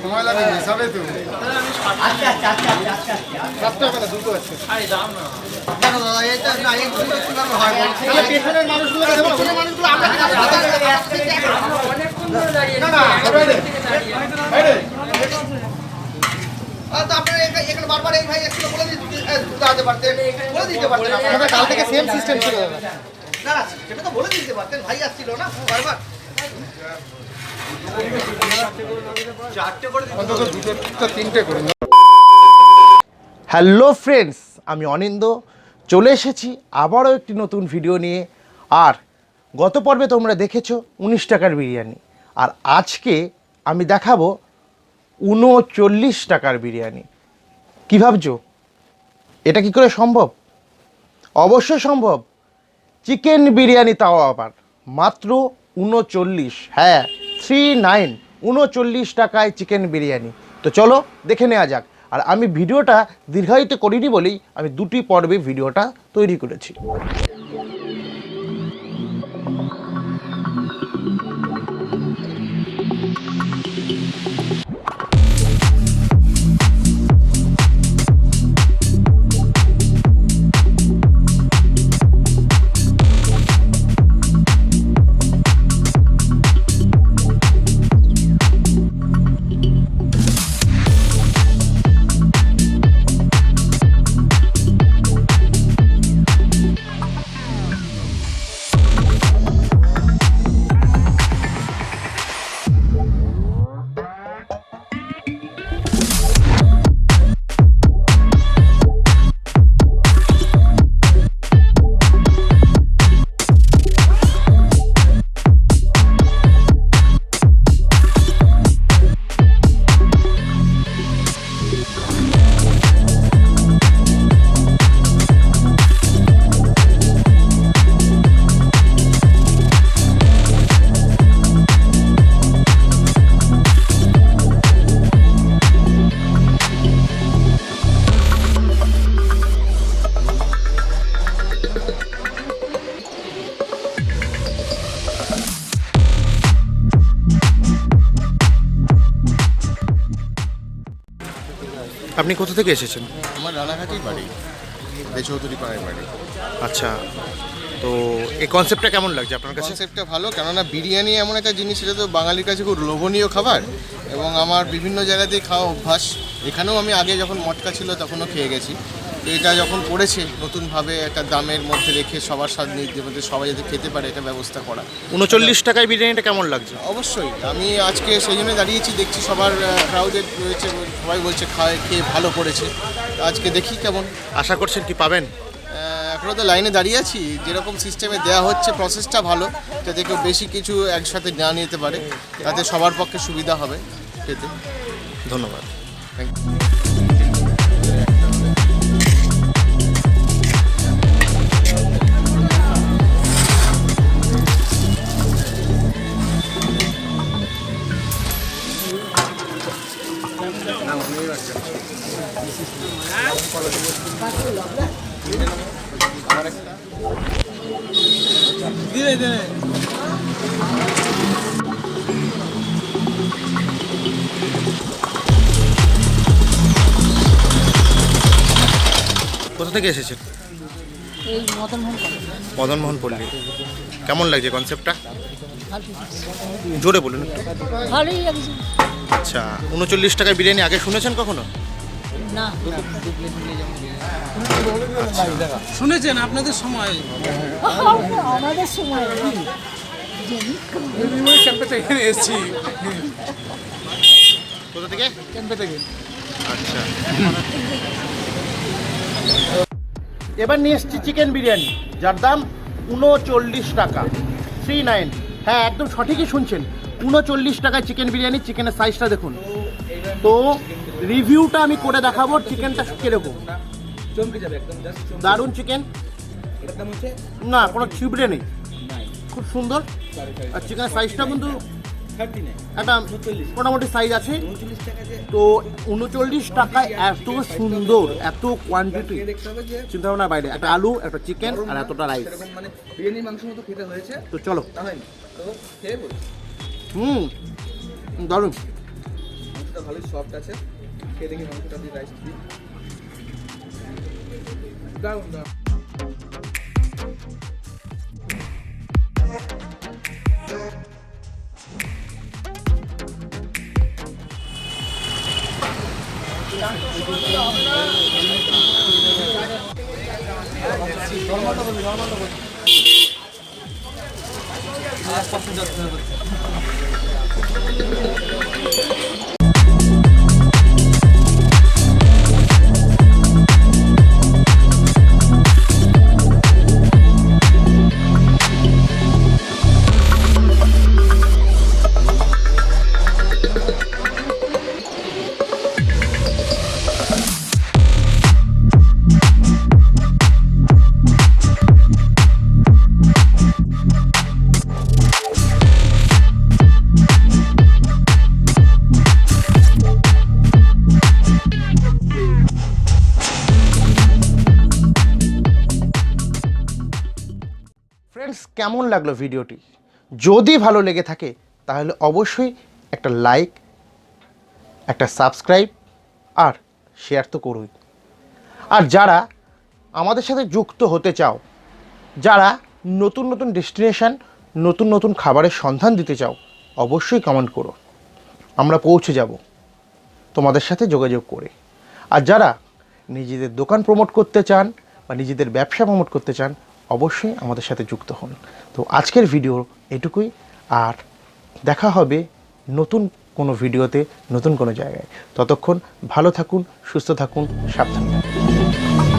সময় লাগে হিসাবে তো দুটো আছে কাল থেকে সেম সিস্টেম ছিল না, সেটা তো বলে দিতে পারতেন, ভাই আসছিল না বারবার। হ্যালো ফ্রেন্ডস, আমি অনিন্দ চলে এসেছি আবারও একটি নতুন ভিডিও নিয়ে। আর গত পর্বে তোমরা দেখেছো 19 টাকার বিরিয়ানি, আর আজকে আমি দেখাবো 39 টাকার বিরিয়ানি। কী ভাবছো, এটা কি করে সম্ভব? অবশ্যই সম্ভব। চিকেন বিরিয়ানি, তাও আবার মাত্র 39, হ্যাঁ 39, 39 টাকায় চিকেন বিরিয়ানি। তো চলো দেখে নেওয়া যাক। আর আমি ভিডিওটা দীর্ঘায়িত করিনি বলেই আমি দুটি পর্বে ভিডিওটা তৈরি করেছি। আপনি কোথা থেকে এসেছেন? আমার রানাঘাটেই বাড়ি, চৌধুরী পাড়ায় বাড়ি। আচ্ছা, তো এই কনসেপ্টটা কেমন লাগছে আপনার কাছে? কনসেপ্টটা ভালো, কেননা বিরিয়ানি এমন একটা জিনিস, এটা তো বাঙালির কাছে খুব লোভনীয় খাবার এবং আমার বিভিন্ন জায়গাতেই খাওয়া অভ্যাস। এখানেও আমি আগে যখন মটকা ছিল তখনও খেয়ে গেছি। তো এটা যখন পড়েছে নতুনভাবে একটা দামের মধ্যে রেখে সবার স্বাদ নিতে সবাই যাতে খেতে পারে এটা ব্যবস্থা করা। 39 টাকায় বিরিয়ানিটা কেমন লাগছে? অবশ্যই, আমি আজকে সেই জন্য দাঁড়িয়েছি, দেখছি সবার ক্রাউডেড রয়েছে, সবাই বলছে খেয়ে ভালো করেছে। আজকে দেখি কেমন। আশা করছেন কি পাবেন? এখনও তো লাইনে দাঁড়িয়ে আছি, যেরকম সিস্টেমে দেওয়া হচ্ছে প্রসেসটা ভালো, যাতে কেউ বেশি কিছু একসাথে না নিতে পারে, তাতে সবার পক্ষে সুবিধা হবে খেতে। ধন্যবাদ, থ্যাংক ইউ। কোথা থেকে এসেছেন? এই মদনমোহন পল্লী। কেমন লাগছে কনসেপ্টটা? জোরে বলুন একটু। ভালোই লাগছে। আচ্ছা, 39 টাকায় বিরিয়ানি আগে শুনেছেন কখনো? না, শুনেছেন আপনাদের সময়? আমাদের সময় ক্যাম্পে থেকে এসেছি। কোথা থেকে? ক্যাম্পে থেকে। আচ্ছা, এবার নিয়ে এসেছি চিকেন বিরিয়ানি, যার দাম 39 টাকা, 39। হ্যাঁ, একদম সঠিকই শুনছেন, 39 টাকায় চিকেন বিরিয়ানি। চিকেনের সাইজটা দেখুন। তো রিভিউটা আমি করে দেখাবো চিকেনটা কীরকম। দারুণ চিকেন, না কোনো ছিবড়ে নেই, খুব সুন্দর। আর চিকেনের সাইজটা কিন্তু একটা মোটামুটি সাইজ আছে। তো 39 টাকায় এত সুন্দর, এত কোয়ান্টিটি, চিন্তা ভাবনার বাইরে। একটা আলু, একটা চিকেন আর এতটা রাইস, মানে বিরিয়ানি মাংসের মতো খেতে হয়েছে। তো চলো। দারুণ। মাংসটা ভালোই সফট আছে, খেয়ে দেখি মাংসটা দিয়ে রাইস দিই। দারুণ দারুণ। ফ্রেন্ডস, কেমন লাগলো ভিডিওটি? যদি ভালো লেগে থাকে তাহলে অবশ্যই একটা লাইক, একটা সাবস্ক্রাইব আর শেয়ার তো করুই। আর যারা আমাদের সাথে যুক্ত হতে চাও, যারা নতুন নতুন ডেস্টিনেশন, নতুন নতুন খাবারের সন্ধান দিতে চাও, অবশ্যই কমেন্ট করো, আমরা পৌঁছে যাব তোমাদের সাথে যোগাযোগ করে। আর যারা নিজেদের দোকান প্রমোট করতে চান বা নিজেদের ব্যবসা প্রমোট করতে চান, অবশ্যই আমাদের সাথে যুক্ত হন। তো আজকের ভিডিও এটুকুই, আর দেখা হবে নতুন কোনো ভিডিওতে, নতুন কোনো জায়গায়। ততক্ষণ ভালো থাকুন, সুস্থ থাকুন, সাবধানে থাকুন।